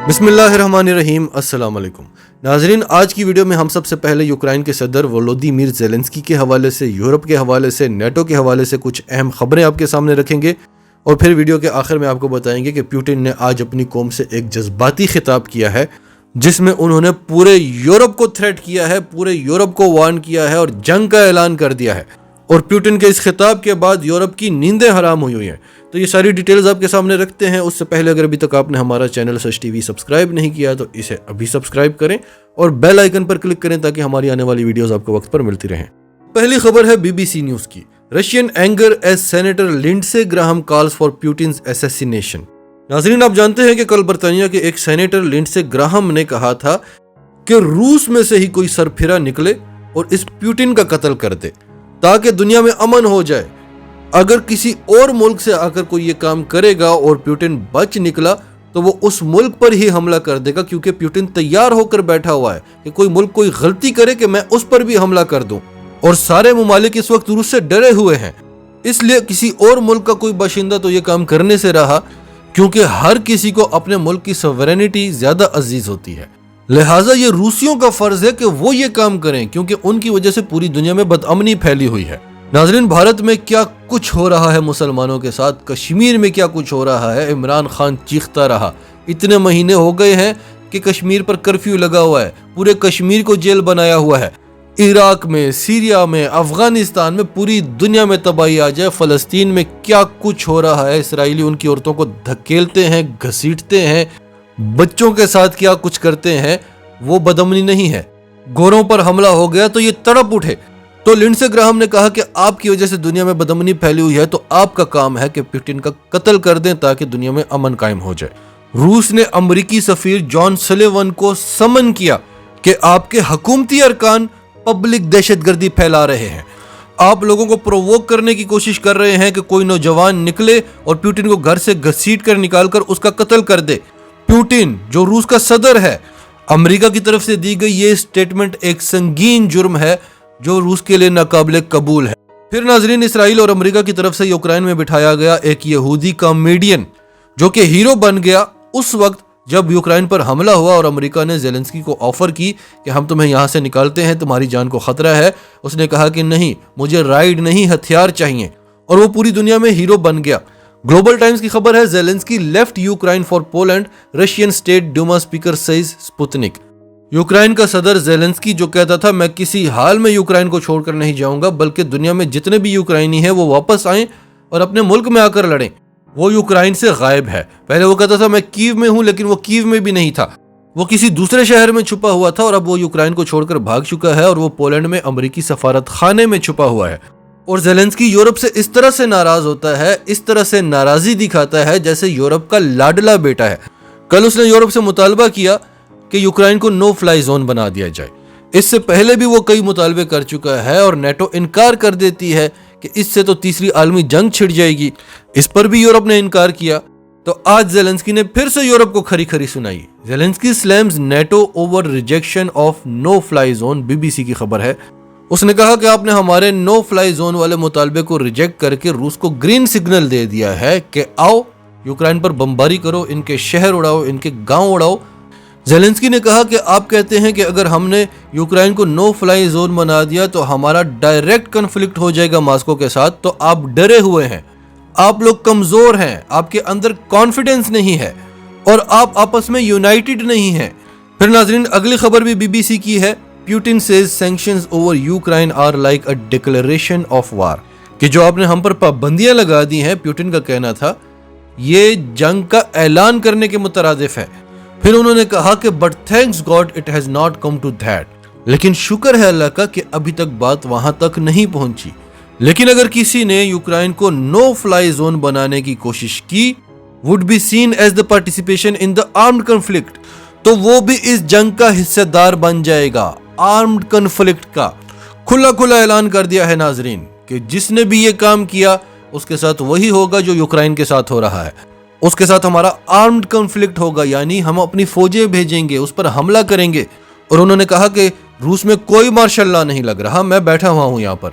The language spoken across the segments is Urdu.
بسم اللہ الرحمن الرحیم، السلام علیکم ناظرین۔ آج کی ویڈیو میں ہم سب سے پہلے یوکرائن کے صدر ولودیمیر زیلنسکی کے حوالے سے، یورپ کے حوالے سے، نیٹو کے حوالے سے کچھ اہم خبریں آپ کے سامنے رکھیں گے، اور پھر ویڈیو کے آخر میں آپ کو بتائیں گے کہ پیوٹن نے آج اپنی قوم سے ایک جذباتی خطاب کیا ہے جس میں انہوں نے پورے یورپ کو تھریٹ کیا ہے، پورے یورپ کو وارن کیا ہے اور جنگ کا اعلان کر دیا ہے، اور پیوٹن کے اس خطاب کے بعد یورپ کی نیندیں حرام ہوئی ہیں۔ تو یہ ساری ڈیٹیلز آپ کے سامنے رکھتے ہیں۔ اس سے پہلے اگر ابھی تک آپ نے ہمارا چینل سچ ٹی وی سبسکرائب نہیں کیا تو اسے ابھی سبسکرائب کریں اور بیل آئیکن پر کلک کریں تاکہ ہماری آنے والی ویڈیوز آپ کو وقت پر ملتی رہیں۔ پہلی خبر ہے BBC نیوز کی۔ Russian anger as senator Lindsey Graham calls for Putin's assassination. ناظرین، آپ جانتے ہیں کہ کل برطانیہ کے ایک سینیٹر لنڈسے گراہم نے کہا تھا کہ روس میں سے ہی کوئی سرپھرا نکلے اور اس پیوٹن کا قتل کر دے تاکہ دنیا میں امن ہو جائے۔ اگر کسی اور ملک سے آ کر کوئی یہ کام کرے گا اور پیوٹن بچ نکلا تو وہ اس ملک پر ہی حملہ کر دے گا، کیونکہ پیوٹن تیار ہو کر بیٹھا ہوا ہے کہ کوئی ملک کوئی غلطی کرے کہ میں اس پر بھی حملہ کر دوں، اور سارے ممالک اس وقت روس سے ڈرے ہوئے ہیں۔ اس لیے کسی اور ملک کا کوئی باشندہ تو یہ کام کرنے سے رہا، کیونکہ ہر کسی کو اپنے ملک کی سوورینٹی زیادہ عزیز ہوتی ہے، لہٰذا یہ روسیوں کا فرض ہے کہ وہ یہ کام کریں، کیونکہ ان کی وجہ سے پوری دنیا میں بدامنی پھیلی ہوئی ہے۔ ناظرین، بھارت میں کیا کچھ ہو رہا ہے مسلمانوں کے ساتھ، کشمیر میں کیا کچھ ہو رہا ہے، عمران خان چیختا رہا، اتنے مہینے ہو گئے ہیں کہ کشمیر پر کرفیو لگا ہوا ہے، پورے کشمیر کو جیل بنایا ہوا ہے۔ عراق میں، سیریا میں، افغانستان میں، پوری دنیا میں تباہی آ جائے۔ فلسطین میں کیا کچھ ہو رہا ہے، اسرائیلی ان کی عورتوں کو دھکیلتے ہیں، گھسیٹتے ہیں، بچوں کے ساتھ کیا کچھ کرتے ہیں، وہ بدامنی نہیں ہے۔ گوروں پر حملہ ہو گیا تو یہ تڑپ اٹھے۔ تو لنڈسے گراہم نے کہا کہ آپ کی وجہ سے دنیا میں بدامنی پھیلی ہوئی ہے، تو آپ کا کام ہے کہ پیوٹن کا قتل کر دیں تاکہ دنیا میں امن قائم ہو جائے۔ روس نے امریکی سفیر جان سلیون کو سمن کیا کہ آپ کے حکومتی ارکان پبلک دہشت گردی پھیلا رہے ہیں، آپ لوگوں کو پرووک کرنے کی کوشش کر رہے ہیں کہ کوئی نوجوان نکلے اور پیوٹن کو گھر سے گھسیٹ کر نکال کر اس کا قتل کر دے۔ پیوٹن جو روس کا صدر ہے، امریکہ کی طرف سے دی گئی یہ سٹیٹمنٹ ایک سنگین جرم ہے جو روس کے لیے ناقابل قبول ہے۔ پھر ناظرین، اسرائیل اور امریکہ کی طرف سے یوکرائن میں بٹھایا گیا ایک یہودی کامیڈین جو کہ ہیرو بن گیا اس وقت جب یوکرائن پر حملہ ہوا اور امریکہ نے زیلنسکی کو آفر کی کہ ہم تمہیں یہاں سے نکالتے ہیں، تمہاری جان کو خطرہ ہے۔ اس نے کہا کہ نہیں، مجھے رائڈ نہیں، ہتھیار چاہیے، اور وہ پوری دنیا میں ہیرو بن گیا۔ گلوبل ٹائمز کی خبر ہے، Zelensky left Ukraine for Poland, Russian state Duma speaker says Sputnik. Ukraine کا صدر زیلنسکی جو کہتا تھا میں کسی حال میں یوکرائن کو چھوڑ کر نہیں جاؤں گا، بلکہ دنیا میں جتنے بھی یوکرائنی ہیں وہ واپس آئیں اور اپنے ملک میں آ کر لڑیں، وہ یوکرائن سے غائب ہے۔ پہلے وہ کہتا تھا میں کیو میں ہوں، لیکن وہ کیو میں بھی نہیں تھا، وہ کسی دوسرے شہر میں چھپا ہوا تھا، اور اب وہ یوکرائن کو چھوڑ کر بھاگ چکا ہے اور وہ پولینڈ میں امریکی سفارت خانے میں چھپا ہوا ہے۔ اور زیلنسکی یورپ سے اس طرح سے ناراض ہوتا ہے، اس طرح سے ناراضی دکھاتا ہے جیسے یورپ کا لاڈلا بیٹا ہے۔ کل اس نے یورپ سے مطالبہ کیا کہ یوکرائن کو نو فلائی زون بنا دیا جائے۔ اس سے پہلے بھی وہ کئی مطالبے کر چکا ہے اور نیٹو انکار کر دیتی ہے کہ اس سے تو تیسری عالمی جنگ چھڑ جائے گی، اس پر بھی یورپ نے انکار کیا۔ تو آج زیلنسکی نے پھر سے یورپ کو کھری کھری سنائی۔ Zelensky slams NATO over rejection of no fly zone, BBC کی خبر ہے۔ اس نے کہا کہ آپ نے ہمارے نو فلائی زون والے مطالبے کو ریجیکٹ کر کے روس کو گرین سگنل دے دیا ہے کہ آؤ یوکرائن پر بمباری کرو، ان کے شہر اڑاؤ، ان کے گاؤں اڑاؤ۔ زیلنسکی نے کہا کہ آپ کہتے ہیں کہ اگر ہم نے یوکرائن کو نو فلائی زون بنا دیا تو ہمارا ڈائریکٹ کنفلکٹ ہو جائے گا ماسکو کے ساتھ، تو آپ ڈرے ہوئے ہیں، آپ لوگ کمزور ہیں، آپ کے اندر کانفیڈنس نہیں ہے اور آپ آپس میں یونائٹڈ نہیں ہیں۔ پھر ناظرین، اگلی خبر بھی BBC کی ہے۔ Putin says sanctions over Ukraine are like a declaration of war, کہ جو آپ نے ہم پر پابندیاں لگا دی ہیں، پیوٹن کا کہنا تھا یہ جنگ کا اعلان کرنے کے مترادف ہے۔ پھر انہوں نے کہا کہ but thanks God it has not come to that, لیکن شکر ہے اللہ کا کہ ابھی تک بات وہاں تک نہیں پہنچی۔ لیکن اگر کسی نے یوکرائن کو نو فلائی زون بنانے کی کوشش کی would be seen as the participation in the armed conflict، تو وہ بھی اس جنگ کا حصہ دار بن جائے گا، آرمڈ کنفلکٹ کا۔ کھلا کھلا اعلان کر دیا ہے ناظرین کہ جس نے بھی یہ کام کیا اس کے ساتھ وہی ہوگا جو یوکرائن کے ساتھ ہو رہا ہے، اس کے ساتھ ہمارا آرمڈ کنفلکٹ ہوگا، یعنی ہم اپنی فوجیں بھیجیں گے، اس پر حملہ کریں گے۔ اور انہوں نے کہا کہ روس میں کوئی مارشل لا نہیں لگ رہا، میں بیٹھا ہوا ہوں یہاں پر،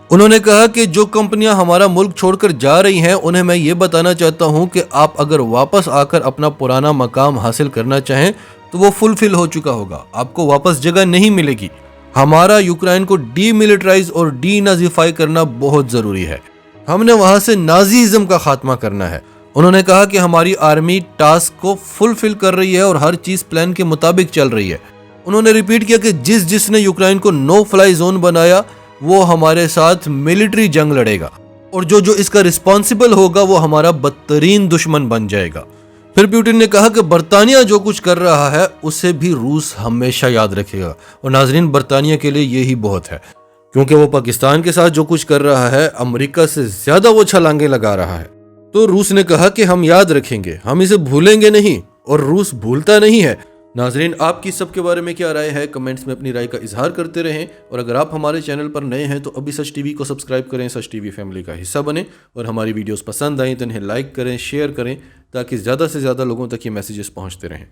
انہوں نے کہا کہ جو کمپنیاں ہمارا ملک چھوڑ کر جا رہی ہیں انہیں میں یہ بتانا چاہتا ہوں کہ آپ اگر واپس آ کر اپنا پرانا مقام حاصل کرنا چاہیں تو وہ فلفل ہو چکا ہوگا، آپ کو واپس جگہ نہیں ملے گی۔ ہمارا یوکرائن کو ڈی ملٹرائز اور ڈی نازیفائی کرنا بہت ضروری ہے، ہم نے وہاں سے نازیزم کا خاتمہ کرنا ہے۔ انہوں نے کہا کہ ہماری آرمی ٹاسک کو فلفل کر رہی ہے اور ہر چیز پلان کے مطابق چل رہی ہے۔ انہوں نے ریپیٹ کیا کہ جس نے یوکرائن کو نو فلائی زون بنایا وہ ہمارے ساتھ ملٹری جنگ لڑے گا، اور جو اس کا رسپانسبل ہوگا وہ ہمارا بدترین دشمن بن جائے گا۔ پھر پیوٹن نے کہا کہ برطانیہ جو کچھ کر رہا ہے اسے بھی روس ہمیشہ یاد رکھے گا، اور ناظرین برطانیہ کے لیے یہی بہت ہے، کیونکہ وہ پاکستان کے ساتھ جو کچھ کر رہا ہے امریکہ سے زیادہ وہ چھلانگیں لگا رہا ہے۔ تو روس نے کہا کہ ہم یاد رکھیں گے، ہم اسے بھولیں گے نہیں، اور روس بھولتا نہیں ہے۔ ناظرین آپ کی سب کے بارے میں کیا رائے ہے؟ کمنٹس میں اپنی رائے کا اظہار کرتے رہیں، اور اگر آپ ہمارے چینل پر نئے ہیں تو ابھی سچ ٹی وی کو سبسکرائب کریں، سچ ٹی وی فیملی کا حصہ بنیں، اور ہماری ویڈیوز پسند آئیں تو انہیں لائک کریں، شیئر کریں، تاکہ زیادہ سے زیادہ لوگوں تک یہ میسیجز پہنچتے رہیں۔